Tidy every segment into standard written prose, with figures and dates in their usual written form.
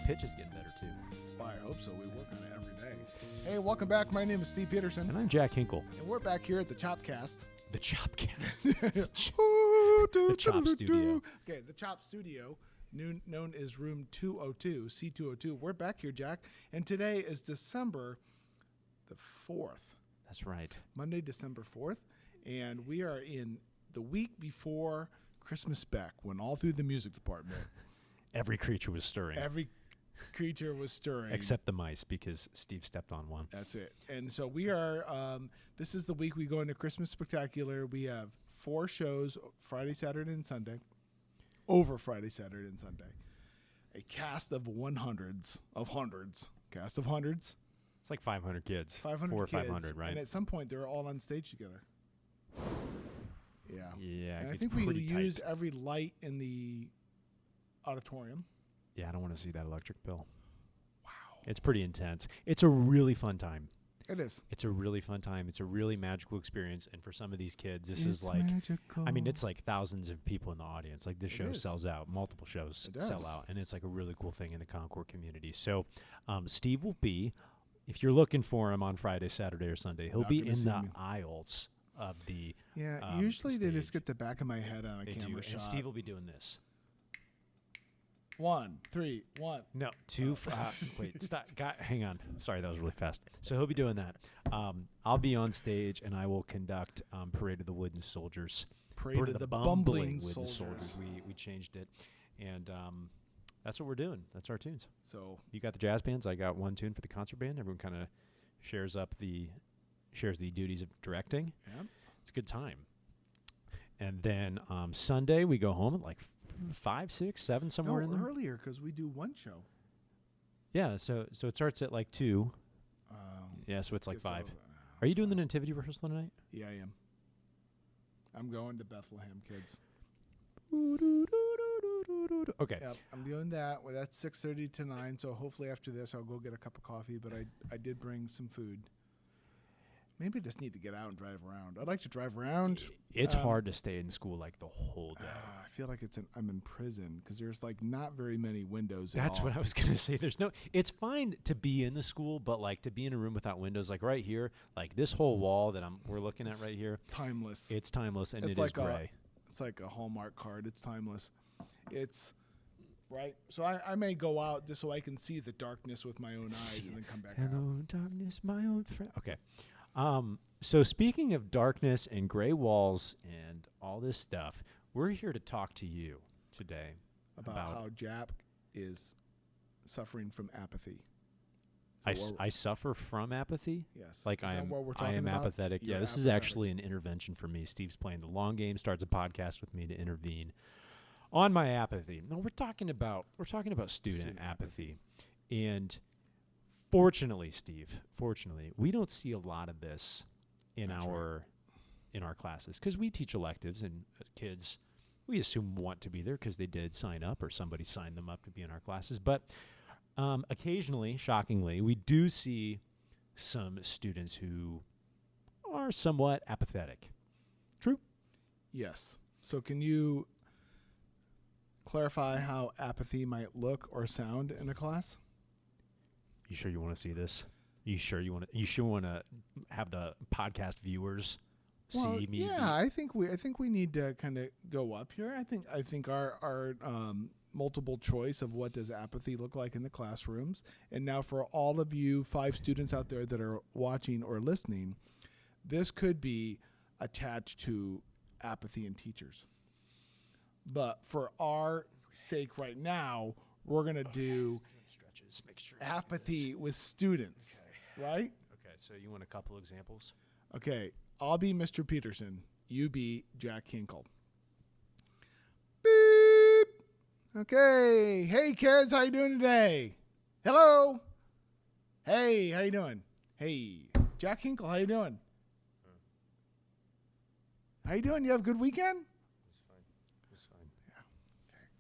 pitch is getting better, too. Well, I hope so. We work on it every day. Hey, welcome back. My name is Steve Peterson. And I'm Jack Hinkle. And we're back here at the Chopcast. The Chopcast. The Chop Studio. Okay, the Chop Studio, known as Room 202, C202. We're back here, Jack. And today is December the 4th. That's right. Monday, December 4th. And we are in the week before Christmas back, when all through the music department, Every creature was stirring. every creature was stirring. Except the mice, because Steve stepped on one. That's it. And so we are, this is the week we go into Christmas Spectacular. We have 4 shows, Friday, Saturday, and Sunday. Over Friday, Saturday, and Sunday. A cast of hundreds. Cast of hundreds. It's like 500 kids. 500 4 or kids. 500, right? And at some point, they're all on stage together. Yeah. Yeah. And I it's think we pretty use tight. every light in the auditorium. Yeah, I don't want to see that electric bill. Wow. It's pretty intense. It's a really fun time. It is. It's a really fun time. It's a really magical experience. And for some of these kids, this is It's like, magical. I mean, it's like thousands of people in the audience. Like this It show is. sells out. Multiple shows It sell does. out. And it's like a really cool thing in the Concord community. So Steve will be, if you're looking for him on Friday, Saturday, or Sunday, he'll Not be gonna in see the me. aisles of the Yeah, usually they just stage. get the back of my head on a They camera do. shot. And Steve will be doing this. 1, 3, 1. No, 2. Wait, stop. Hang on. Sorry, that was really fast. So he'll be doing that. I'll be on stage, and I will conduct Parade of the Wooden Soldiers. Parade of the bumbling Wooden soldiers. We changed it, and that's what we're doing. That's our tunes. So You got the jazz bands. I got one tune for the concert band. Everyone kind of shares the duties of directing. yeah. It's a good time. And then Sunday we go home at like 5, 6, 7, somewhere in No, there. earlier because we do one show. Yeah, so it starts at like 2. Yeah, so it's like 5. Are you doing the nativity rehearsal tonight? Yeah, I am. I'm going to Bethlehem, kids. Okay. Yep, I'm doing that. Well, that's 6:30 to 9. So hopefully after this, I'll go get a cup of coffee. But I did bring some food. Maybe I just need to get out and drive around. I'd like to drive around. It's hard to stay in school like the whole day. I feel like I'm in prison because there's like not very many windows. That's what I was going to say. It's fine to be in the school, but like to be in a room without windows, like right here, like this whole wall that we're looking at right here, Timeless. it's timeless and It's it like is gray. It's like a Hallmark card. It's timeless. It's right. So I may go out just so I can see the darkness with my own eyes See and then come back Hello, out. darkness, my old friend. Okay. So speaking of darkness and gray walls and all this stuff, we're here to talk to you today About how Jack is suffering from apathy. So I suffer from apathy. yes. Like Is that what we're I talking am about? apathetic. You're Yeah, this is apathetic. actually an intervention for me. Steve's playing the long game, starts a podcast with me to intervene on my apathy. No, we're talking about student apathy. And fortunately, Steve, we don't see a lot of this in That's in our classes because we teach electives and kids we assume want to be there because they did sign up or somebody signed them up to be in our classes. But occasionally, shockingly, we do see some students who are somewhat apathetic. True? Yes. So can you clarify how apathy might look or sound in a class? You sure you want to see this? You sure want to have the podcast viewers see me? Yeah, I think we need to kind of go up here. I think our multiple choice of what does apathy look like in the classrooms. And now for all of you 5 students out there that are watching or listening, this could be attached to apathy in teachers. But for our sake right now, we're going to do stretches. Make sure apathy with students, right? Okay, so you want a couple examples? Okay, I'll be Mr. Peterson. You be Jack Hinkle. Beep. Okay. Hey, kids, how you doing today? Hello. Hey, how you doing? Hey, Jack Hinkle, how you doing? How you doing? You have a good weekend? It's fine.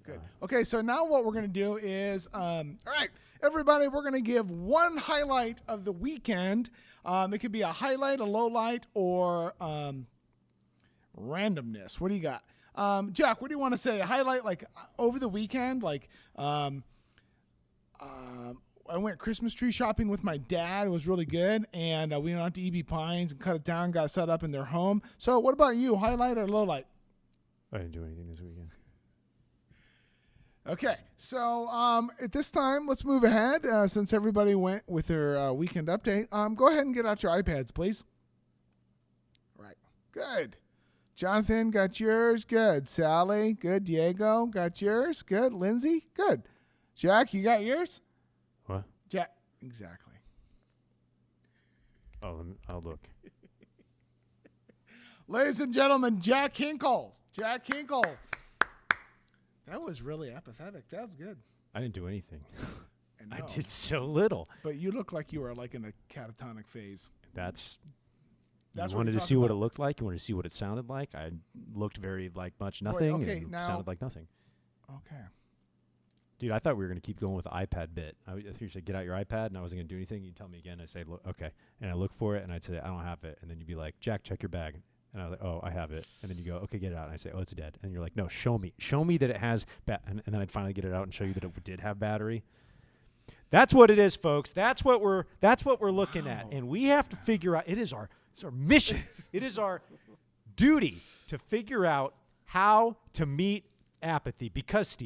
Good. Okay, so now what we're going to do is, all right, everybody, we're going to give one highlight of the weekend. It could be a highlight, a low light, or randomness. What do you got? Jack, what do you want to say? A highlight like over the weekend? Like I went Christmas tree shopping with my dad. It was really good. And we went out to EB Pines and cut it down, got set up in their home. So what about you? Highlight or low light? I didn't do anything this weekend. Okay. So at this time, let's move ahead. Since everybody went with their weekend update, go ahead and get out your iPads, please. Right. Good. Jonathan, got yours? Good. Sally, good. Diego, got yours? Good. Lindsay, good. Jack, you got yours? What? Jack, exactly. Oh, I'll look. Ladies and gentlemen, Jack Hinkle. Jack Hinkle. That was really apathetic. That was good. I didn't do anything. I I did so little. But you look like you were like in a catatonic phase. That's what you wanted you're to see talking what it about. looked like. You wanted to see what it sounded like. I looked very like much nothing okay, and now- sounded like nothing. Okay. Dude, I thought we were going to keep going with the iPad bit. I thought you said, get out your iPad, and I wasn't going to do anything. You'd tell me again. I'd say, look, okay. And I look for it, and I'd say, I don't have it. And then you'd be like, Jack, check your bag. And I was like, oh, I have it. And then you go, okay, get it out. And I say, oh, it's dead. And you're like, no, show me. Show me that it has and then I'd finally get it out and show you that it did have battery. That's what it is, folks. That's what we're looking at. And we have to figure out, it's our mission. It is our duty to figure out how to meet apathy because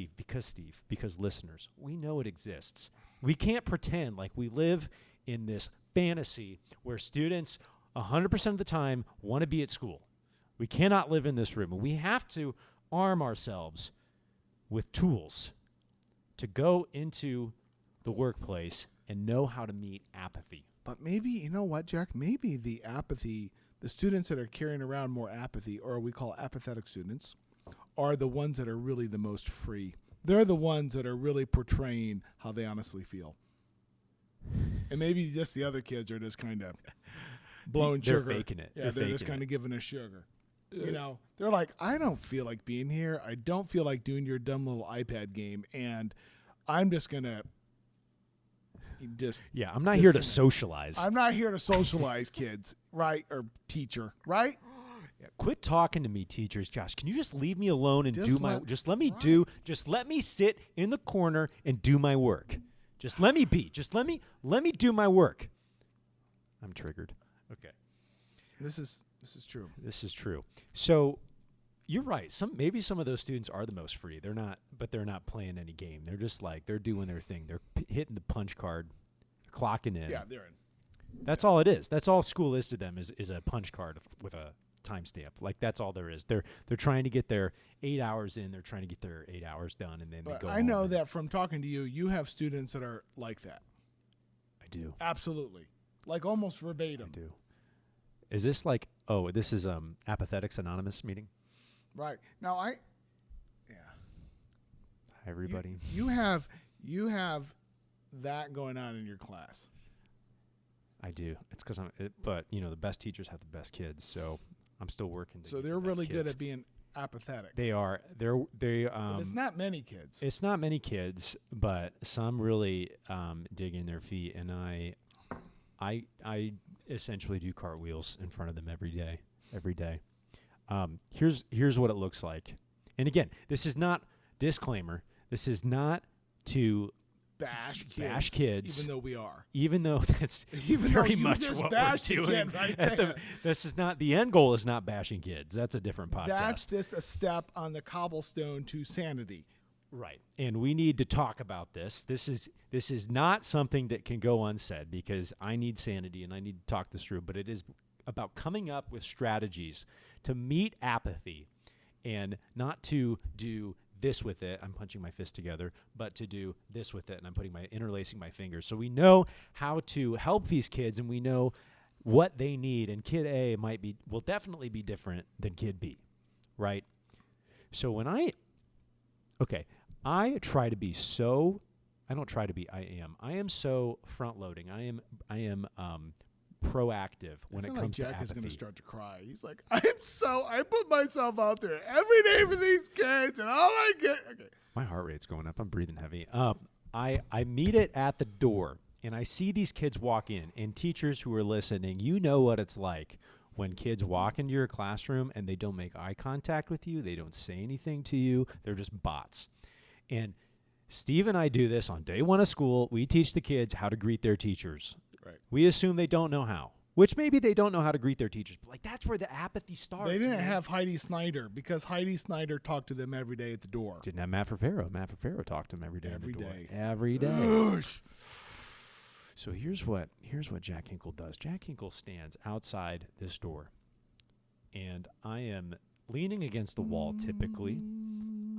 listeners, we know it exists. We can't pretend like we live in this fantasy where students 100% of the time want to be at school. We cannot live in this room. We have to arm ourselves with tools to go into the workplace and know how to meet apathy. But maybe, you know what, Jack? Maybe the students that are carrying around more apathy, or we call apathetic students, are the ones that are really the most free. They're the ones that are really portraying how they honestly feel. And maybe just the other kids are just kind of blowing They're sugar. faking it. Yeah, they're just faking kind it. of giving us sugar. You know, they're like, I don't feel like being here. I don't feel like doing your dumb little iPad game. And I'm just going to Yeah, I'm not here to socialize. I'm not here to socialize, kids, right? Or teacher, right? Yeah, quit talking to me, teachers. Josh, can you just leave me alone and Just let me sit in the corner and do my work. Just let me be. Just let me do my work. I'm triggered. Okay. This is true. This is true. So you're right. Maybe some of those students are the most free. They're not playing any game. They're just like they're doing their thing. They're hitting the punch card, clocking in. Yeah, they're in. That's all it is. That's all school is to them is a punch card with a timestamp. Like that's all there is. They're trying to get their 8 hours in. They're trying to get their 8 hours done, and then But they go. I know home. that from talking to you, you have students that are like that. I do. Absolutely. Like almost verbatim. I do. Is this like? Oh, this is Apathetics Anonymous meeting. Right. Now Hi, everybody. You have that going on in your class. I do. It's because but the best teachers have the best kids, so I'm still working. So they're really good at being apathetic. They are. They. But it's not many kids. It's not many kids, but some really dig in their feet, and I essentially do cartwheels in front of them every day. Here's what it looks like. And again, this is not disclaimer. This is not to bash kids, even though we are. Even though that's Even though very you much just what we're bashed a doing. kid right there. This is not the end goal. Is not bashing kids. That's a different podcast. That's just a step on the cobblestone to sanity. Right. And we need to talk about this. This is not something that can go unsaid because I need sanity and I need to talk this through, but it is about coming up with strategies to meet apathy and not to do this with it. I'm punching my fist together, but to do this with it and I'm interlacing my fingers. So we know how to help these kids and we know what they need, and kid A will definitely be different than kid B, right? So I try to be so, I don't try to be, I am so front loading. I am proactive when it comes to Jack apathy. is going to start to cry. He's like, I put myself out there every day for these kids and all I get. Okay. My heart rate's going up. I'm breathing heavy. I meet it at the door and I see these kids walk in, and teachers who are listening, you know what it's like when kids walk into your classroom and they don't make eye contact with you. They don't say anything to you. They're just bots. And Steve and I do this on day one of school. We teach the kids how to greet their teachers. Right. We assume they don't know how, which maybe they don't know how to greet their teachers. But like that's where the apathy starts. They didn't have Heidi Snyder because Heidi Snyder talked to them every day at the door. Didn't have Matt Ferrero. Matt Ferrero talked to them every day Every at the door. day. Every day. So here's what Jack Hinkle does. Jack Hinkle stands outside this door, and I am leaning against the wall typically.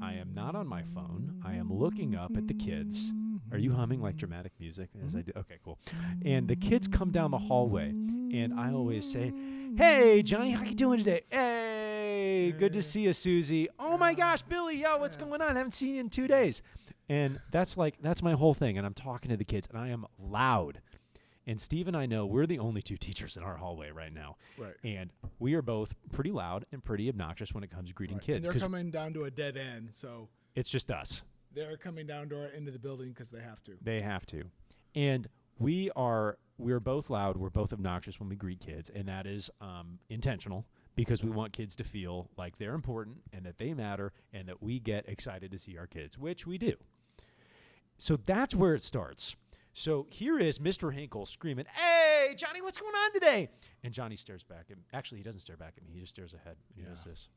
I am not on my phone. I am looking up at the kids. Are you humming like dramatic music as I do? Okay, cool. And the kids come down the hallway, and I always say, "Hey, Johnny, how you doing today? Hey, good to see you, Susie. Oh my gosh, Billy, yo, what's going on? I haven't seen you in 2 days." And that's my whole thing. And I'm talking to the kids, and I am loud. And Steve and I know we're the only two teachers in our hallway right now. Right. And we are both pretty loud and pretty obnoxious when it comes to greeting kids. And they're coming down to a dead end, so it's just us. They're coming down to our end of the building because they have to. They have to. And we're both loud. We're both obnoxious when we greet kids. And that is intentional because we want kids to feel like they're important and that they matter and that we get excited to see our kids, which we do. So that's where it starts. So here is Mr. Hinkle screaming, "Hey, Johnny, what's going on today?" And Johnny stares back at me. Actually, he doesn't stare back at me. He just stares ahead. He does this.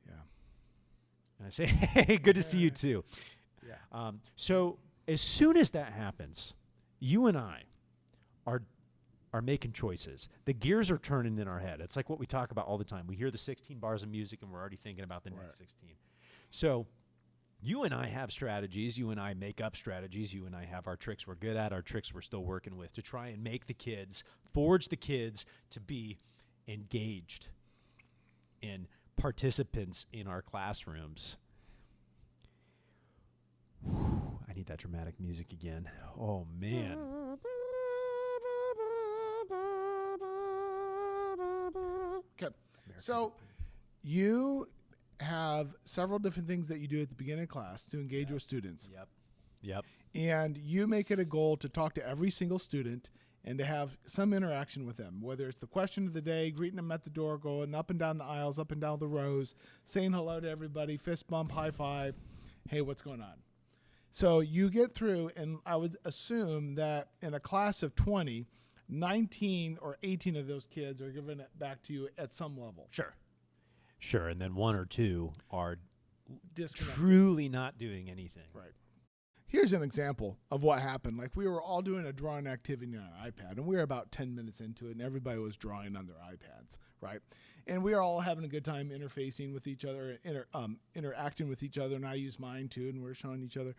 Yeah. And I say, "Hey, good to see you too." Yeah. So as soon as that happens, you and I are making choices. The gears are turning in our head. It's like what we talk about all the time. We hear the 16 bars of music, and we're already thinking about the next 16. So you and I have strategies. You and I make up strategies. You and I have our tricks we're good at, our tricks we're still working with to try and make the kids, forge the kids to be engaged and participants in our classrooms. Whew, I need that dramatic music again. Oh, man. Okay. So you have several different things that you do at the beginning of class to engage with students. Yep. And you make it a goal to talk to every single student and to have some interaction with them, whether it's the question of the day, greeting them at the door, going up and down the aisles, up and down the rows, saying hello to everybody, fist bump, high five, hey, what's going on? So you get through, and I would assume that in a class of 20, 19 or 18 of those kids are giving it back to you at some level. Sure, and then one or two are Disconnected. truly not doing anything. Right. Here's an example of what happened. Like we were all doing a drawing activity on our iPad, and we were about 10 minutes into it, and everybody was drawing on their iPads, right? And we were all having a good time interfacing with each other, interacting with each other, and I used mine too, and we're showing each other.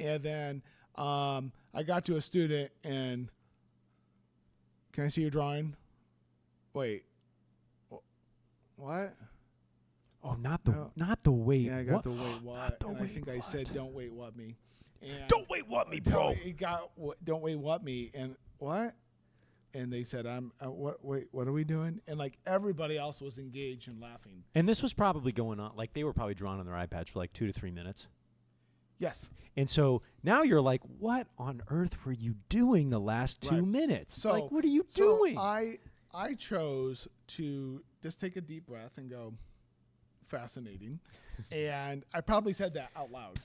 And then I got to a student, and can I see your drawing? Wait. What? Oh, not the wait. Yeah, I got the wait what. And I think I said don't wait what me. And Don't wait what me, bro. Don't wait what me and what? And they said what? Wait, what are we doing? And like everybody else was engaged and laughing. And this was probably going on, like they were probably drawing on their iPads for like 2 to 3 minutes. Yes. And so now you're like, what on earth were you doing the last 2 minutes? So like, what are you doing? I chose to just take a deep breath and go, fascinating. And I probably said that out loud.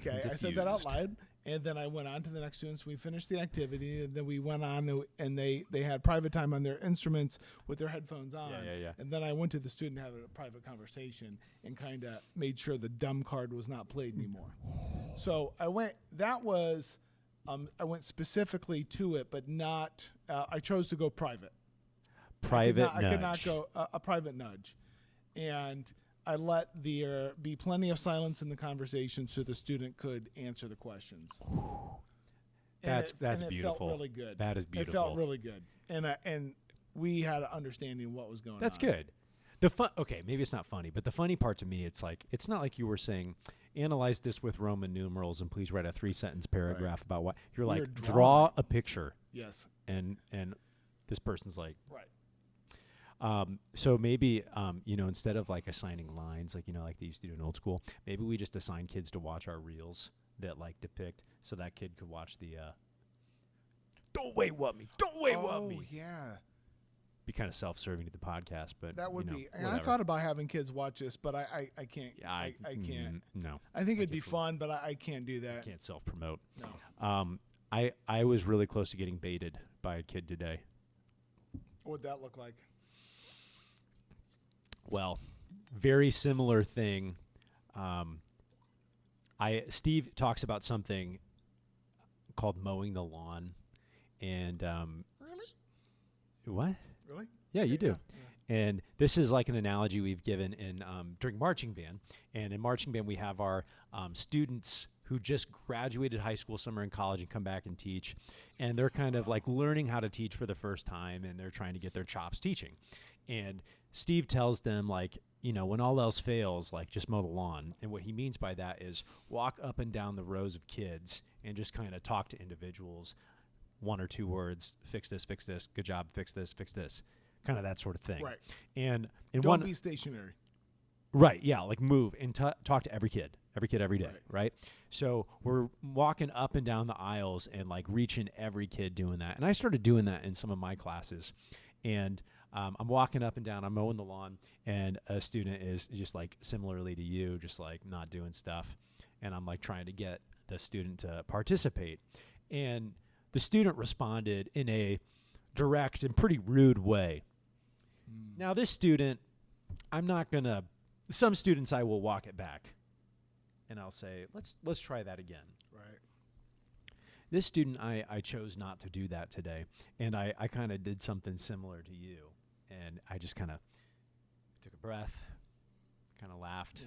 Okay, I said that out loud, and then I went on to the next students. We finished the activity, and then we went on, and they had private time on their instruments with their headphones on. Yeah. And then I went to the student, had a private conversation, and kind of made sure the dumb card was not played anymore. So I went. That was, I went specifically to it, but not. I chose to go private. Private nudge. I could not go a private nudge, and I let there be plenty of silence in the conversation so the student could answer the questions. That's beautiful. It felt really good. That is beautiful. It felt really good, and we had an understanding of what was going on. That's good. Okay, maybe it's not funny, but the funny part to me, it's not like you were saying, analyze this with Roman numerals and please write a 3-sentence paragraph about what you're like. Draw a picture. Yes. And this person's like, right. So maybe, instead of like assigning lines, like they used to do in old school, maybe we just assign kids to watch our reels that like depict, so that kid could watch the, don't wait what me. Oh, yeah. be kind of self-serving to the podcast, but That would you know, be. And I whatever. thought about having kids watch this, but I can't. Yeah, I can't. No, I think it'd be can't. fun, but I can't do that. Can't self-promote. No. I was really close to getting baited by a kid today. What would that look like? Well, very similar thing. Steve talks about something called mowing the lawn, and Really? what? Really? Yeah, you do. Yeah. And this is like an analogy we've given in during marching band. And in marching band, we have our students who just graduated high school, some are in college, and come back and teach. And they're kind of like learning how to teach for the first time, and they're trying to get their chops teaching. And Steve tells them, like, you know, when all else fails, like, just mow the lawn. And what he means by that is walk up and down the rows of kids and just kind of talk to individuals, 1 or 2 words, fix this, good job, fix this, kind of that sort of thing. Right. And in Don't be stationary. Right, yeah, like move and talk to every kid every day, right? So we're walking up and down the aisles and like reaching every kid doing that. And I started doing that in some of my classes. And I'm walking up and down, I'm mowing the lawn, and a student is just like similarly to you, just like not doing stuff. And I'm like trying to get the student to participate. And the student responded in a direct and pretty rude way. Now this student, I'm not going to, some students I will walk it back and I'll say, let's try that again. Right. This student, I chose not to do that today. And I kind of did something similar to you. And I just kind of took a breath, kind of laughed,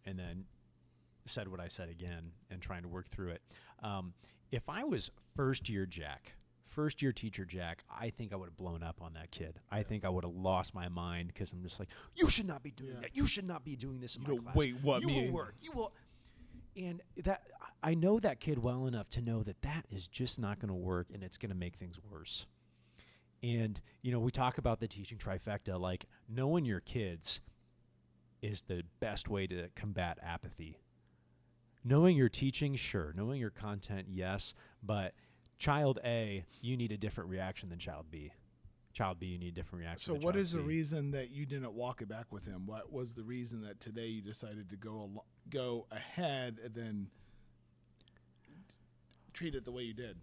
and then said what I said again and trying to work through it. If I was first year teacher Jack, I think I would have blown up on that kid. I think I would have lost my mind because I'm just like, you should not be doing that. You should not be doing this in my class. Wait, what? You will work. You will. And that I know that kid well enough to know that that is just not going to work, and it's going to make things worse. And, you know, we talk about the teaching trifecta, like knowing your kids is the best way to combat apathy. Knowing your teaching, sure. Knowing your content, yes. But child A, you need a different reaction than child B. Child B, you need a different reaction So than what child is the C. reason that you didn't walk it back with him? What was the reason that today you decided to go ahead and then treat it the way you did?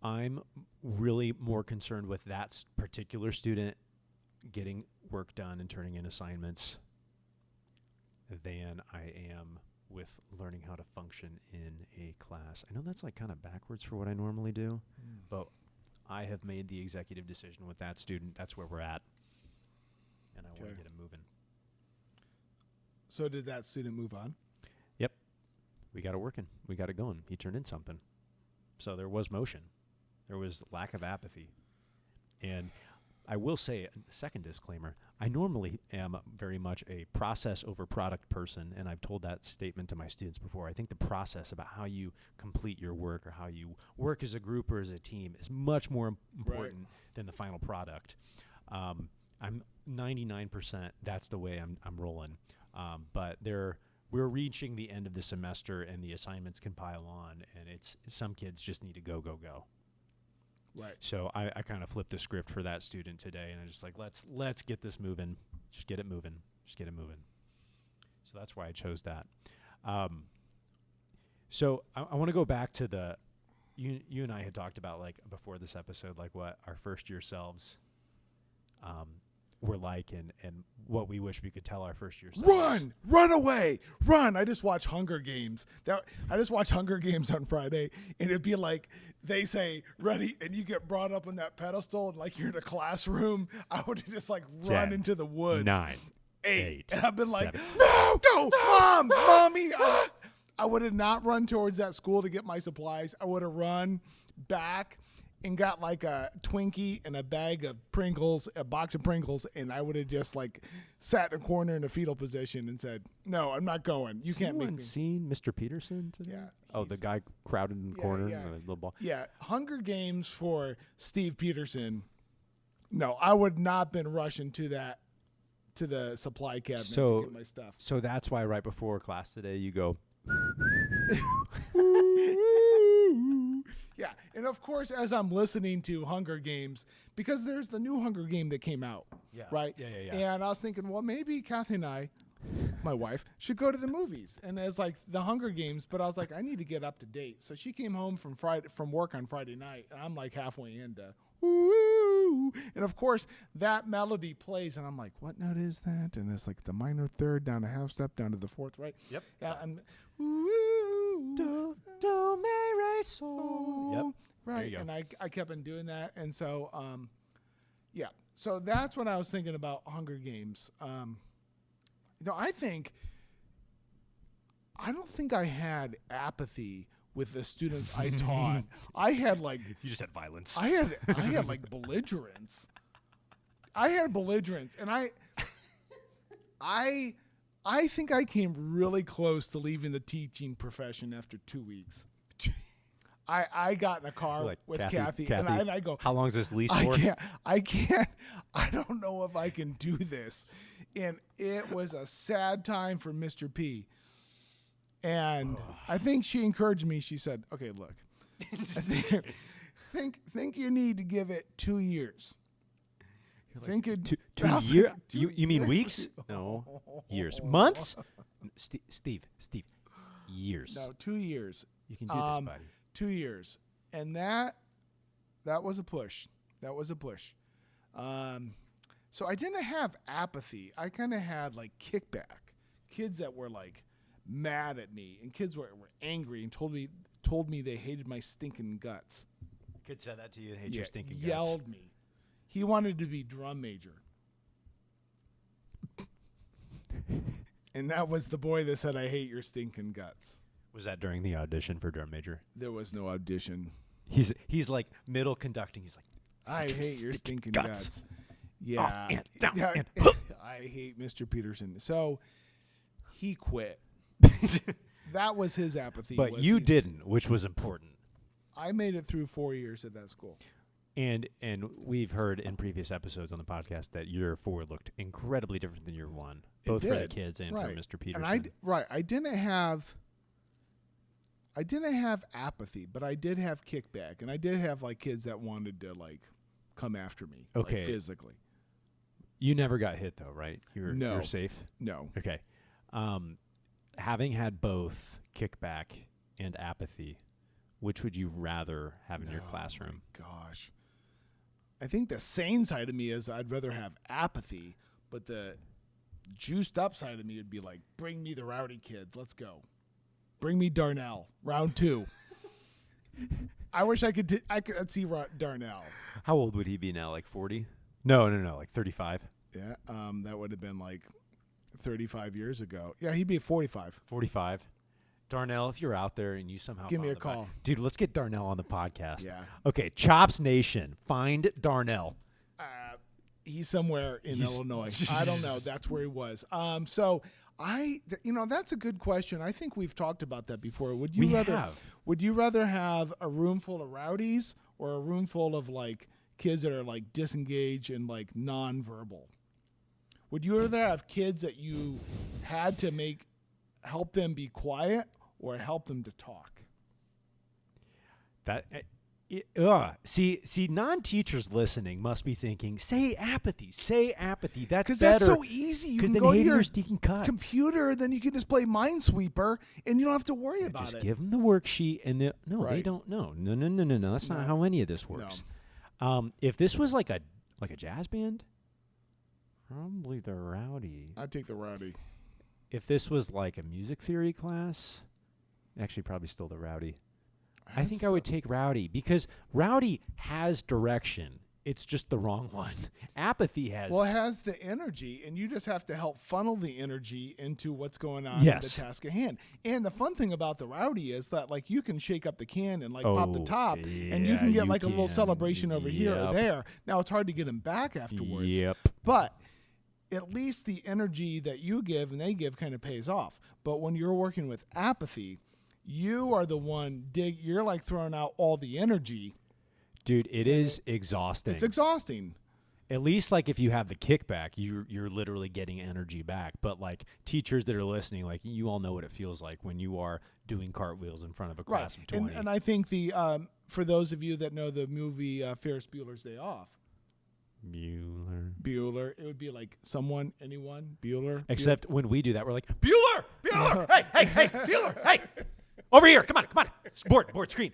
I'm really more concerned with that particular student getting work done and turning in assignments than I am with learning how to function in a class. I know that's like kind of backwards for what I normally do, but I have made the executive decision with that student. That's where we're at, and I want to get him moving. So did that student move on? Yep. We got it working. We got it going. He turned in something. So there was motion. There was lack of apathy. And I will say, a second disclaimer, I normally am very much a process over product person, and I've told that statement to my students before. I think the process about how you complete your work or how you work as a group or as a team is much more important than the final product. I'm 99%, that's the way I'm rolling. But we're reaching the end of the semester, and the assignments can pile on, and it's some kids just need to go. Right. So I kind of flipped the script for that student today, and I'm just like, let's get this moving. Just get it moving. So that's why I chose that. So I want to go back to you and I had talked about, like, before this episode, like what our first year selves were like, and what we wish we could tell our first year selves. Run away, run. I just watched Hunger Games. I just watched Hunger Games on Friday, and it'd be like they say ready, and you get brought up on that pedestal, and like you're in a classroom. I would just like run 10, into the woods. 9, 8. 8. And I've been 7. like, no, go, mommy. I would have not run towards that school to get my supplies. I would have run back and got like a Twinkie and a bag of Pringles, a box of Pringles, and I would have just like sat in a corner in a fetal position and said, no, I'm not going. You can't make me. Seen Mr. Peterson today? Yeah. Oh, the guy crowded in the corner, yeah. the little ball. Yeah, Hunger Games for Steve Peterson. No, I would not been rushing to the supply cabinet to get my stuff. So that's why right before class today you go. Yeah, And of course, as I'm listening to Hunger Games, because there's the new Hunger Game that came out, right? Yeah. And I was thinking, well, maybe Kathy and I, my wife, should go to the movies. And as like the Hunger Games, but I was like, I need to get up to date. So she came home from work on Friday night, and I'm like halfway into woo. And of course, that melody plays, and I'm like, what note is that? And it's like the minor third down a half step down to the fourth, right? Yep. Yeah, I'm woo. Do me re sol. Yep. Right. And I kept on doing that. And so, yeah. So that's what I was thinking about Hunger Games. I don't think I had apathy with the students I taught. I had like you just had violence. I had like belligerence. I had belligerence, and I think I came really close to leaving the teaching profession after 2 weeks. I got in a car with Kathy, and I go, how long is this lease for? I don't know if I can do this. And it was a sad time for Mr. P. And I think she encouraged me. She said, okay, look, think you need to give it 2 years. Think it 2 years? You mean weeks? No, years. Months? Steve, years. No, 2 years. You can do this, buddy. 2 years. And that was a push. That was a push. So I didn't have apathy. I kind of had like kickback. Kids that were like mad at me, and kids were angry and told me they hated my stinking guts. Kid said that to you, hate your stinking guts. Yelled me. He wanted to be drum major. And that was the boy that said, I hate your stinking guts. Was that during the audition for drum major? There was no audition. He's like middle conducting. He's like, I hate your stinking guts. Yeah. Off and down and I hate Mr. Peterson. So he quit. That was his apathy. But you didn't, which was important. I made it through 4 years at that school. And we've heard in previous episodes on the podcast that year 4 looked incredibly different than year 1, both for the kids and for Mr. Peterson. And I didn't have apathy, but I did have kickback, and I did have like kids that wanted to like come after me, like, physically. You never got hit though, right? You're safe? No. Okay. Having had both kickback and apathy, which would you rather have in your classroom? My gosh. I think the sane side of me is I'd rather have apathy, but the juiced up side of me would be like, bring me the rowdy kids. Let's go. Bring me Darnell, round 2. I wish I could see Darnell. How old would he be now? Like 40? No, like 35. Yeah, that would have been like 35 years ago. Yeah, he'd be 45. 45. Darnell, if you're out there and you somehow give me a call. Dude, let's get Darnell on the podcast. Yeah. Okay, Chops Nation, find Darnell. He's somewhere in Illinois. I don't know. That's where he was. So that's a good question. I think we've talked about that before. Would you rather have a room full of rowdies or a room full of like kids that are like disengaged and like nonverbal? Would you rather have kids that you had to help them be quiet or help them to talk? See, non-teachers listening must be thinking, say apathy. That's better. Because that's so easy. You can go to your computer, then you can just play Minesweeper, and you don't have to worry about it. Just give them the worksheet, and they don't know. No. That's not how any of this works. No. If this was like a jazz band, probably the rowdy. I'd take the rowdy. If this was like a music theory class, actually probably still the rowdy. I think I would take rowdy because rowdy has direction. It's just the wrong one. Apathy has... Well, it has the energy, and you just have to help funnel the energy into what's going on in the task at hand. And the fun thing about the rowdy is that, like, you can shake up the can and, like, pop the top, and you can get, like, a little celebration over here or there. Now, it's hard to get them back afterwards. Yep. But at least the energy that you give and they give kind of pays off. But when you're working with apathy, you are the one you're, like, throwing out all the energy. Dude, it is exhausting. It's exhausting. At least like if you have the kickback, you're literally getting energy back. But like teachers that are listening, like you all know what it feels like when you are doing cartwheels in front of a class of 20. And I think the for those of you that know the movie Ferris Bueller's Day Off, Bueller, it would be like someone, anyone, Bueller. Except when we do that, we're like, Bueller, hey, Bueller, hey, over here, come on, board screen.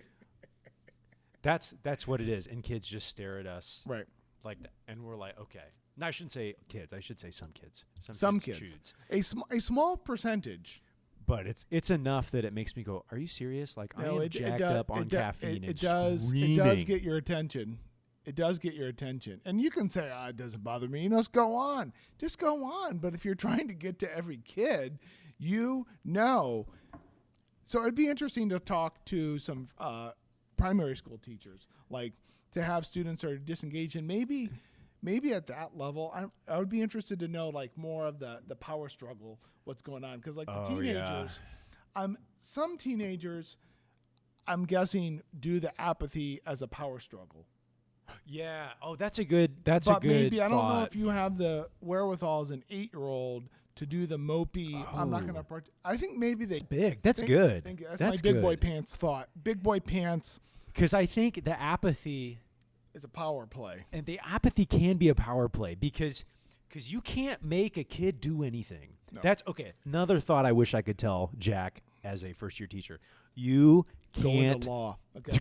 That's what it is, and kids just stare at us, right? Like that, and we're like, okay. No, I shouldn't say kids. I should say some kids. Some kids. A small percentage. But it's enough that it makes me go, are you serious? Like I am jacked up on caffeine and screaming. It does get your attention. It does get your attention. And you can say, it doesn't bother me. Just go on. Just go on. But if you're trying to get to every kid, you know. So it'd be interesting to talk to some primary school teachers, like to have students are disengaged, and maybe at that level, I would be interested to know like more of the power struggle, what's going on, because like the teenagers, some teenagers, I'm guessing do the apathy as a power struggle. Yeah. Oh, that's a good. But maybe thought. I don't know if you have the wherewithal as an 8-year-old to do the mopey. Oh. I'm not going to. I think maybe they. That's big. That's good. That's my big boy pants thought. Big boy pants. Because I think the apathy is a power play, and the apathy can be a power play because you can't make a kid do anything. No. That's okay. Another thought I wish I could tell Jack as a first-year teacher: you can't. Go into law. Okay.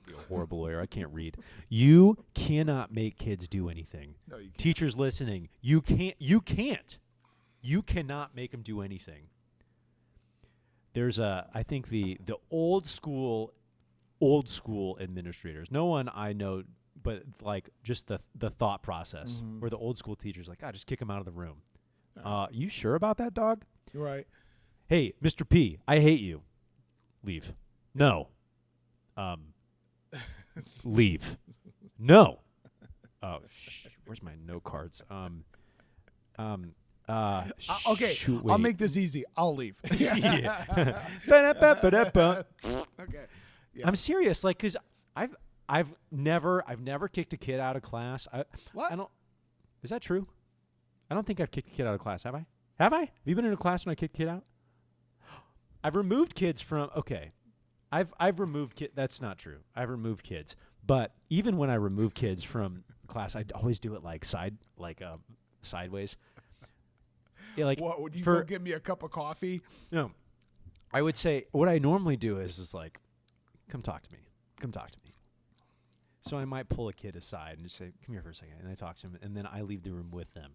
Be a horrible lawyer. I can't read. You cannot make kids do anything. No, you can't. Teachers listening, you can't. You cannot make them do anything. There's I think the old school administrators. No one I know, but like just the thought process where the old school teachers like, just kick them out of the room. You sure about that, dog? You're right. Hey, Mr. P, I hate you. Leave. No. Leave. No. Oh, where's my no cards? Okay, shoot, I'll make this easy. I'll leave. Okay. Yeah. I'm serious, like, cause I've never kicked a kid out of class. What? I don't. Is that true? I don't think I've kicked a kid out of class. Have I? Have you been in a class when I kicked a kid out? I've removed kids from. Okay, I've removed kids. That's not true. I've removed kids, but even when I remove kids from class, I always do it like sideways. Yeah, like what would you go get me a cup of coffee? No, I would say what I normally do is like, come talk to me. So I might pull a kid aside and just say, come here for a second. And I talk to him, and then I leave the room with them.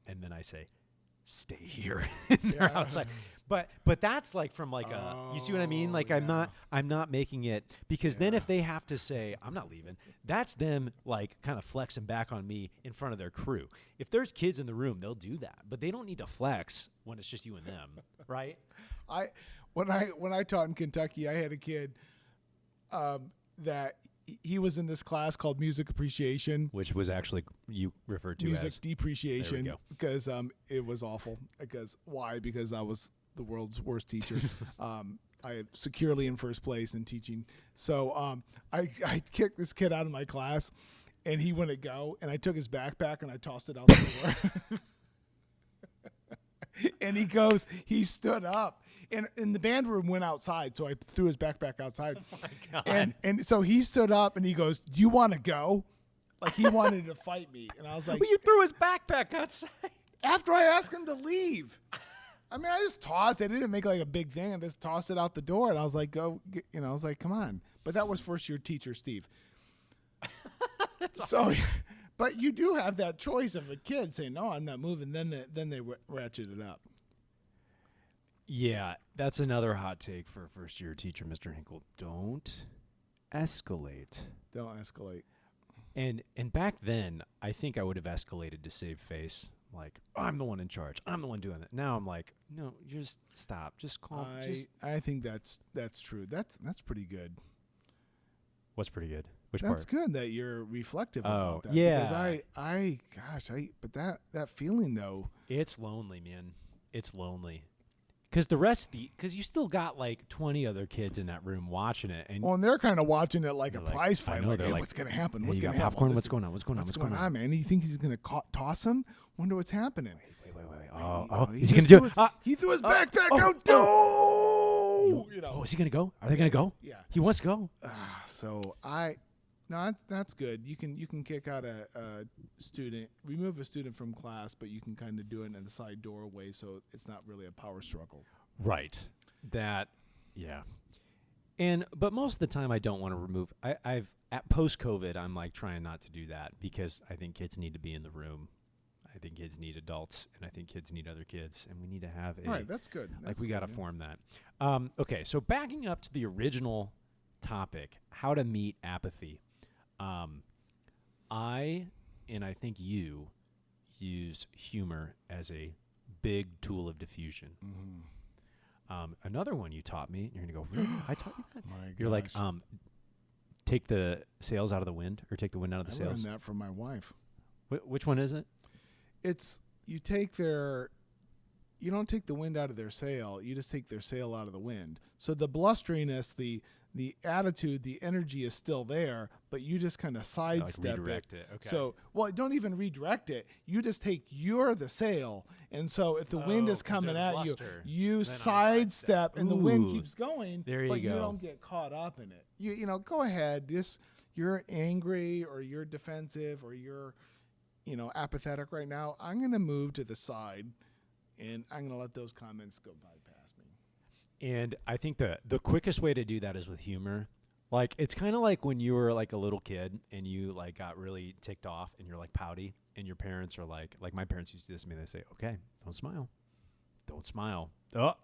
And then I say, stay here. And they're outside. But that's like from like you see what I mean? Like I'm not making it, because then if they have to say, I'm not leaving, that's them like kind of flexing back on me in front of their crew. If there's kids in the room, they'll do that. But they don't need to flex when it's just you and them, right? When I taught in Kentucky, I had a kid that he was in this class called music appreciation, which was actually you referred to music as depreciation, because it was awful. Because I was the world's worst teacher. I securely in first place in teaching. So I kicked this kid out of my class, and he wouldn't go, and I took his backpack and I tossed it out the door. And he stood up, and the band room went outside, so I threw his backpack outside. Oh my God. And so he stood up and he goes, "Do you want to go?" Like he wanted to fight me, and I was like, well, you threw his backpack outside after I asked him to leave. I mean, I just tossed it. I didn't make like a big thing. I just tossed it out the door, and I was like, "Go!" I was like, "Come on!" But that was first year teacher Steve. So. But you do have that choice of a kid saying, "No, I'm not moving." Then they ratchet it up. Yeah, that's another hot take for a first-year teacher, Mr. Hinkle. Don't escalate. Don't escalate. And back then, I think I would have escalated to save face. Like, I'm the one in charge. I'm the one doing it. Now I'm like, no, just stop. Just calm. I think that's true. That's pretty good. What's pretty good? Which That's part? good that you're reflective about that. Yeah. Because but that feeling though. It's lonely, man. It's lonely. Because because you still got like 20 other kids in that room watching it, and Well, and they're kind of watching it like a They're like, prize I fight. know, Like, they're hey, like, what's going to happen? hey, What's you going got to happen? popcorn? This What's is- going on? What's going on? What's going on, man? You think he's going to toss him? Wonder what's happening. Wait. He Is he just gonna do threw it? his- He threw his backpack out. You know. Oh, is he gonna go? Are they gonna go? Yeah. He wants to go. No, that's good. You can kick out a student, remove a student from class, but you can kind of do it in the side doorway, so it's not really a power struggle. Right. Yeah. But most of the time, I don't want to remove. I've at post-COVID, I'm like trying not to do that because I think kids need to be in the room. I think kids need adults, and I think kids need other kids, and we need to have All right, that's good. we got to form that. Okay, so backing up to the original topic, how to meet apathy. I think you use humor as a big tool of diffusion. Mm-hmm. Another one you taught me, you're going to go, really? I taught you that? My You're like, gosh. take the sails out of the wind, or take the wind out of the I sails. learned that from my wife. Which one is it? It's you don't take the wind out of their sail, you just take their sail out of the wind. So the blusteriness, the attitude, the energy is still there, but you just kind of sidestep redirect it. Okay. So, well, don't even redirect it. You just take the sail, and so if the wind is 'cause coming they're at you, bluster, you then I sidestep, and the wind Ooh. keeps going. There you but you go. don't get caught up in it. You know, go ahead. Just you're angry or you're defensive or you're apathetic right now. I'm going to move to the side, and I'm going to let those comments go bypass me. And I think the quickest way to do that is with humor. Like, it's kind of like when you were like a little kid and you like got really ticked off and you're like pouty, and your parents are like my parents used to do this to me. They say, "Okay, don't smile. Don't smile. Are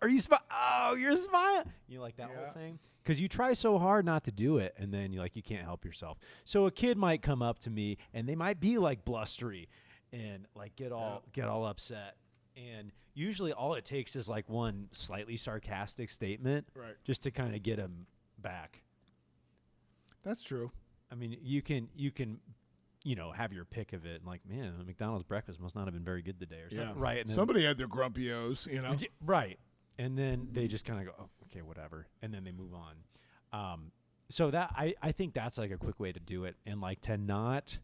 you smiling? Oh, you're smiling." You like that whole thing? Because you try so hard not to do it, and then you can't help yourself. So a kid might come up to me, and they might be like blustery, and like get all upset. And usually, all it takes is like one slightly sarcastic statement, Right. just to kind of get them back. That's true. I mean, you can have your pick of it, and like, man, the McDonald's breakfast must not have been very good today, or something, right? And then, Somebody had their grumpy O's, Yeah, right. And then they just kind of go, oh, okay, whatever. And then they move on. So that I think that's like a quick way to do it, and like to not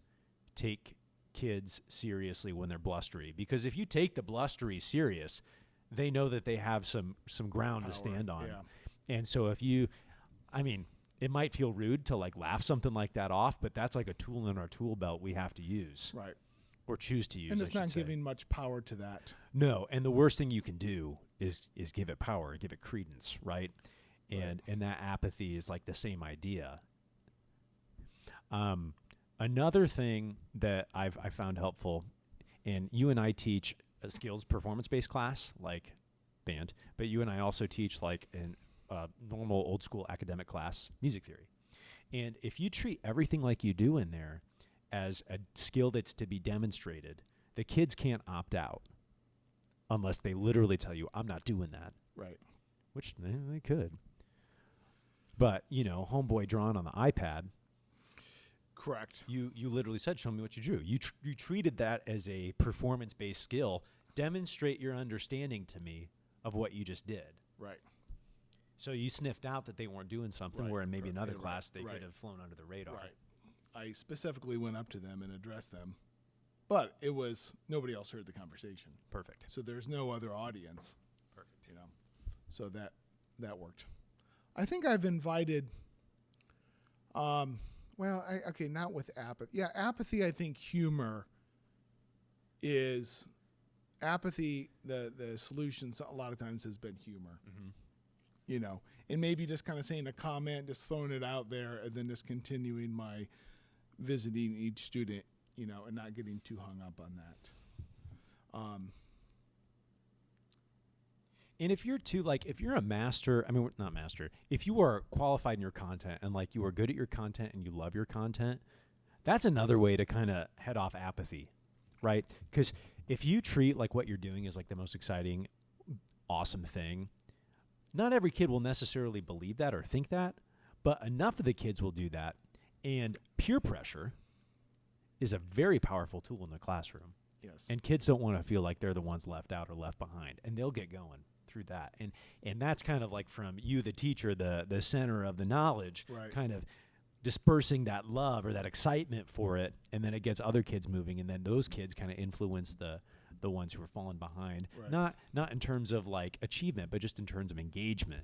take kids seriously when they're blustery, because if you take the blustery serious, they know that they have some ground to stand on. Yeah. And so it might feel rude to like laugh something like that off, but that's like a tool in our tool belt we have to use. Right. Or choose to use. And I it's not should say. giving much power to that. No, and the worst thing you can do is give it power, give it credence, right? And that apathy is like the same idea. Another thing that I found helpful, and you and I teach a skills performance-based class like band, but you and I also teach like an normal old school academic class, music theory. And if you treat everything like you do in there as a skill that's to be demonstrated, the kids can't opt out unless they literally tell you, "I'm not doing that." Right. Which they could. But, homeboy drawn on the iPad, Correct. you literally said, "Show me what you drew." You treated that as a performance-based skill. Demonstrate your understanding to me of what you just did. Right. So you sniffed out that they weren't doing something, Right, where in maybe right, another right, class they right. could have flown under the radar. Right. I specifically went up to them and addressed them, but it was nobody else heard the conversation. Perfect. So there's no other audience. Perfect. So that worked. I think I've invited. Not with apathy. Yeah, apathy. I think humor is apathy. The solution a lot of times has been humor. Mm-hmm. And maybe just kind of saying a comment, just throwing it out there, and then just continuing my visiting each student, and not getting too hung up on that. And if you're if you're a master, not master, if you are qualified in your content and like you are good at your content and you love your content, that's another way to kind of head off apathy, right? Because if you treat like what you're doing is like the most exciting, awesome thing, not every kid will necessarily believe that or think that, but enough of the kids will do that. And peer pressure is a very powerful tool in the classroom. Yes. And kids don't want to feel like they're the ones left out or left behind, and they'll get going. through that. And that's kind of like from you, the teacher, the center of the knowledge, Right. kind of dispersing that love or that excitement for it, and then it gets other kids moving, and then those kids kind of influence the ones who are falling behind. Right. Not in terms of like achievement, but just in terms of engagement.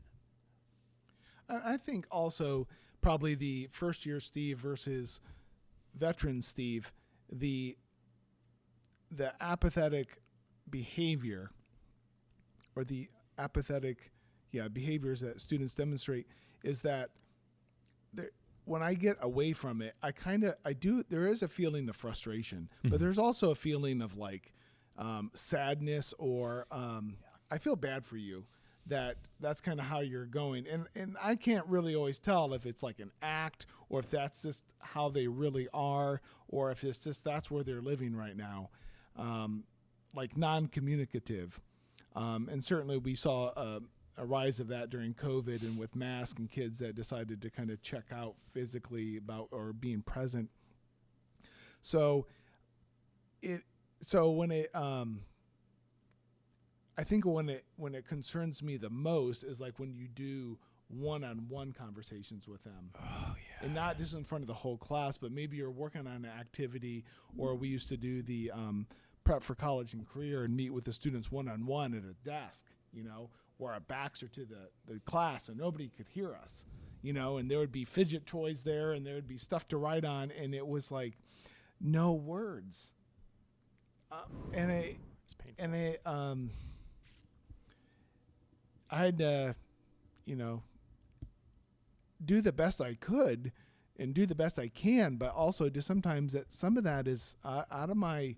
I think also probably the first year Steve versus veteran Steve, the apathetic behavior or the apathetic behaviors that students demonstrate is that when I get away from it, there is a feeling of frustration, but there's also a feeling of like sadness or I feel bad for you. That's kind of how you're going. And I can't really always tell if it's like an act or if that's just how they really are or if it's just that's where they're living right now, like non-communicative. And certainly we saw a rise of that during COVID and with masks and kids that decided to kind of check out physically about or being present. So when it I think when it concerns me the most is like when you do one-on-one conversations with them. Oh yeah. And not just in front of the whole class, but maybe you're working on an activity, or we used to do the prep for college and career and meet with the students one-on-one at a desk, where our backs are to the class and nobody could hear us, and there would be fidget toys there and there would be stuff to write on, and it was like no words. It's painful. I had to, do the best I could and do the best I can, but also just sometimes that some of that is out of my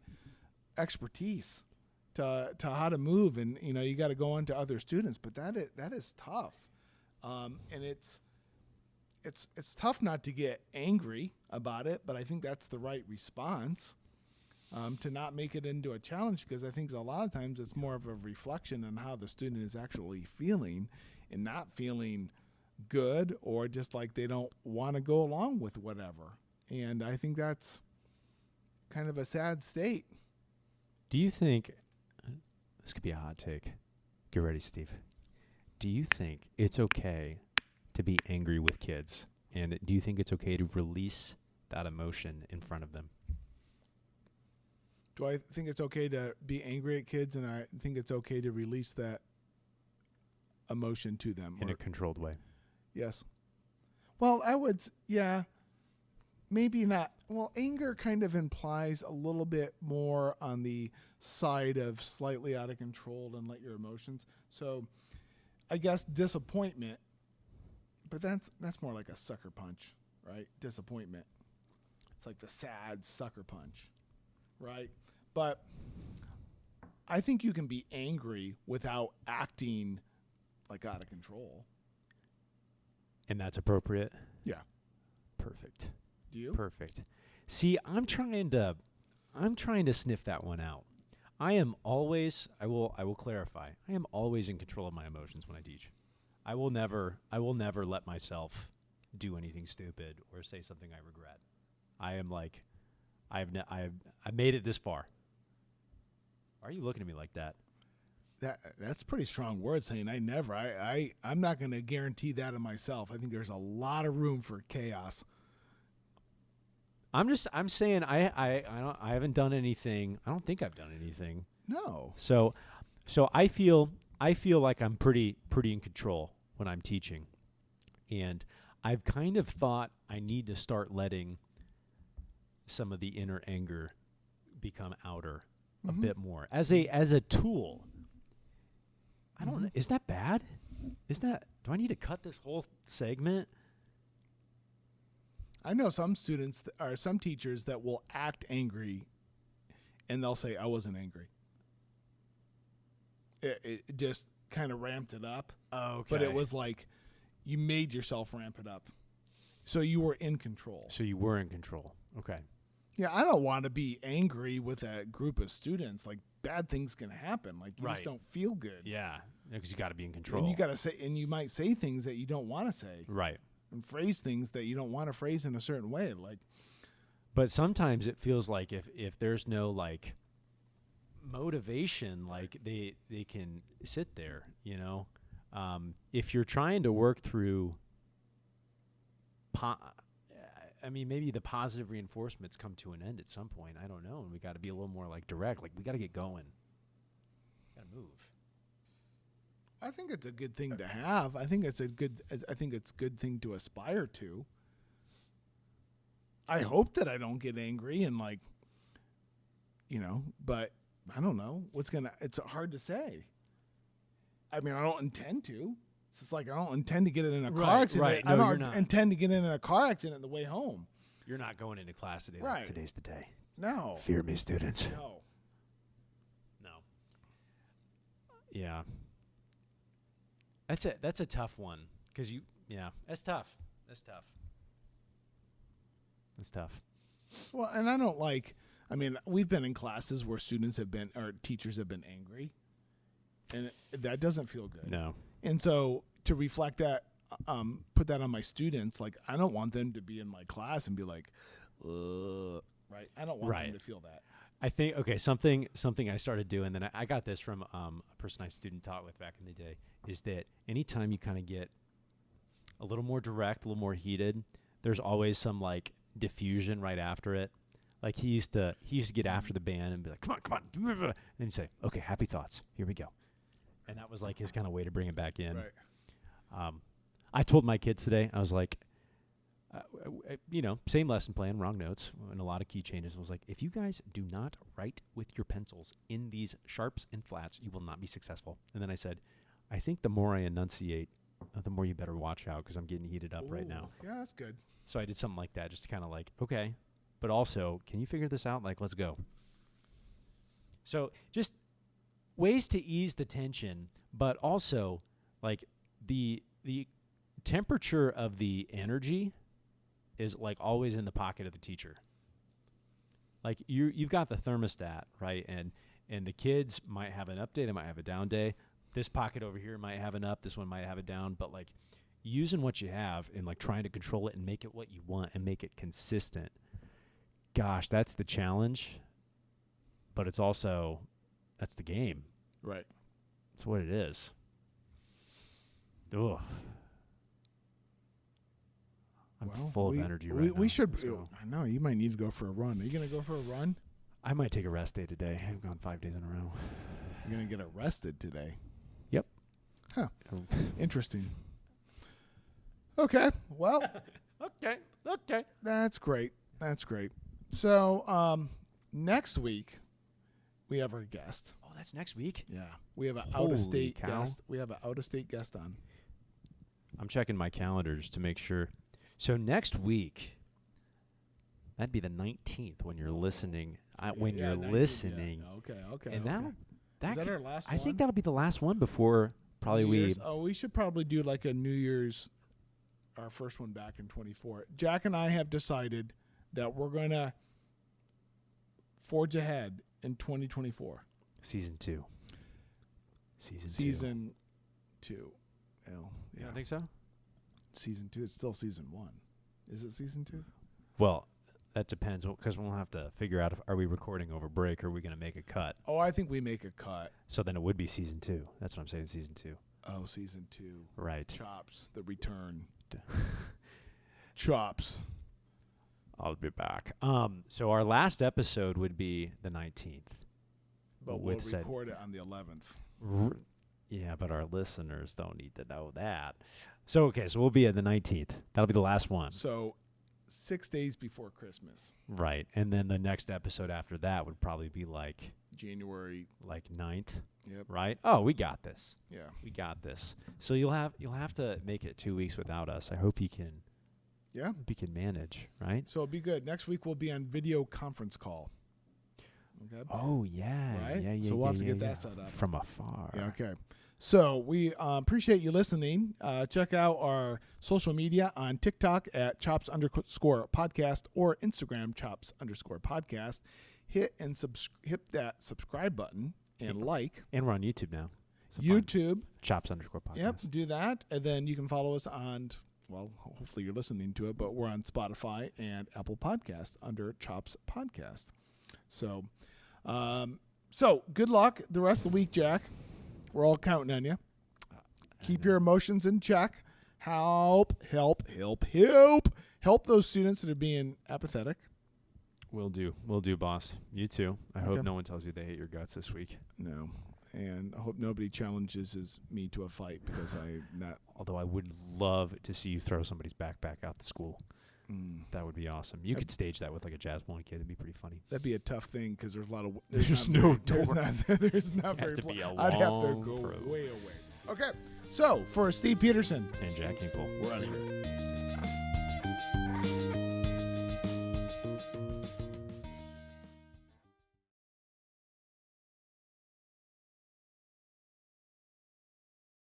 expertise to how to move, and you got to go on to other students, but that is tough, and it's tough not to get angry about it, but I think that's the right response. To not make it into a challenge, because I think a lot of times it's more of a reflection on how the student is actually feeling and not feeling good, or just like they don't want to go along with whatever. And I think that's kind of a sad state. Do you think, this could be a hot take. Get ready, Steve. Do you think it's okay to be angry with kids? And do you think it's okay to release that emotion in front of them? Do I think it's okay to be angry at kids, and I think it's okay to release that emotion to them? In a controlled way. Yes. Well, maybe not. Well, anger kind of implies a little bit more on the side of slightly out of control and let your emotions. So I guess disappointment, but that's more like a sucker punch, right? Disappointment. It's like the sad sucker punch, right? But I think you can be angry without acting like out of control. And that's appropriate? Yeah. Perfect. Do you? Perfect. See, I'm trying to sniff that one out. I will clarify. I am always in control of my emotions when I teach. I will never let myself do anything stupid or say something I regret. I am like, I've made it this far. Why are you looking at me like that? That's pretty strong word saying I never. I'm not going to guarantee that of myself. I think there's a lot of room for chaos. I'm saying I haven't done anything. I don't think I've done anything. No. So I feel like I'm pretty in control when I'm teaching. And I've kind of thought I need to start letting some of the inner anger become outer a bit more as a tool. I don't know. Is that bad? Do I need to cut this whole segment? I know some students or some teachers that will act angry and they'll say, I wasn't angry. It just kind of ramped it up. Oh, okay. But it was like you made yourself ramp it up. So you were in control. So you were in control. Okay. Yeah, I don't want to be angry with a group of students. Like bad things can happen. Like you just don't feel good. Yeah, because you got to be in control. And you got to say, and you might say things that you don't want to say. Right. And phrase things that you don't want to phrase in a certain way. Like, but sometimes it feels like if there's no like motivation, like they can sit there, if you're trying to work through maybe the positive reinforcements come to an end at some point. I don't know. And we got to be a little more like direct. Like we got to get going. Got to move. I think it's a good thing to have. I think it's a good thing to aspire to. I hope that I don't get angry and but I don't know it's hard to say. I mean, I don't intend to. It's just like I don't intend to get in a car accident. Right. No, I you're don't not. intend to get in a car accident on the way home. You're not going into class today. Right. Like, today's the day. No. Fear me, students. No. Yeah. That's a tough one because that's tough. That's tough. Well, and I don't we've been in classes where teachers have been angry, and that doesn't feel good. No. And so to reflect that, put that on my students, like I don't want them to be in my class and be like, right? I don't want them to feel that. I think, something I started doing, then I got this from a person I student taught with back in the day, is that anytime you kind of get a little more direct, a little more heated, there's always some like diffusion right after it. Like he used to get after the band and be like, come on. And then he'd say, okay, happy thoughts. Here we go. And that was like his kind of way to bring it back in. Right. I told my kids today, I was like, same lesson plan, wrong notes, and a lot of key changes. I was like, if you guys do not write with your pencils in these sharps and flats, you will not be successful. And then I said, I think the more I enunciate, the more you better watch out because I'm getting heated up right now. Yeah, that's good. So I did something like that just to kind of like, okay, but also, can you figure this out? Like, let's go. So just ways to ease the tension, but also like the temperature of the energy is like always in the pocket of the teacher. Like you've got the thermostat, right? And the kids might have an up day, they might have a down day. This pocket over here might have an up, this one might have a down, but like using what you have and like trying to control it and make it what you want and make it consistent. Gosh, that's the challenge. But it's also that's the game. Right. That's what it is. Ugh. I'm full of energy right now. We should. I know you might need to go for a run. Are you going to go for a run? I might take a rest day today. I've gone 5 days in a row. You're going to get arrested today. Yep. Huh. Interesting. Okay. Well. Okay. That's great. So next week we have our guest. Oh, that's next week? Yeah. We have an Holy out-of-state cow. guest. We have an out-of-state guest on. I'm checking my calendars to make sure. So next week, that'd be the 19th when you're listening. When you're 19th, listening. Yeah. Okay. And Is that our last I one? think that'll be the last one before probably we should probably do like a New Year's, our first one back in 24. Jack and I have decided that we're going to forge ahead in 2024. Season 2. Season 2. Well, yeah. You don't think so? Season 2. It's still season 1. Is it season 2? Well, that depends because we'll have to figure out are we recording over break or are we going to make a cut. Oh, I think we make a cut. So then it would be season 2. That's what I'm saying, season 2. Oh, season 2. Right. Chops, the return. Chops. I'll be back. So our last episode would be the 19th. But we'll record it on the 11th. Yeah, but our listeners don't need to know that. So we'll be at the 19th. That'll be the last one. So 6 days before Christmas. Right. And then the next episode after that would probably be like January 9th. Yep. Right? Oh, we got this. Yeah. We got this. So you'll have to make it 2 weeks without us. I hope you can. Yeah. We can manage, right? So it'll be good. Next week we'll be on video conference call. Okay. Oh yeah. Right? Yeah. So we'll have to get that set up. From afar. Yeah, okay. So we appreciate you listening. Check out our social media on TikTok at chops_podcast or Instagram chops_podcast. Hit that subscribe button and like. And we're on YouTube now. YouTube. Chops_podcast. Yep, do that. And then you can follow us on, well, hopefully you're listening to it, but we're on Spotify and Apple Podcast under Chops Podcast. So So good luck the rest of the week, Jack. We're all counting on you. Keep your emotions in check. Help those students that are being apathetic. Will do, boss. You too. I Okay. hope no one tells you they hate your guts this week. No. And I hope nobody challenges me to a fight because I'm not. Although I would love to see you throw somebody's backpack out the school. That would be awesome. You could stage that with like a jazz bowling kid. It'd be pretty funny. That'd be a tough thing because there's a lot of. There's not no very- door. There's not very. Have to be a I'd have to long go throw. way away. Okay. So for Steve Peterson, And Jack Hinkle. we're out of here.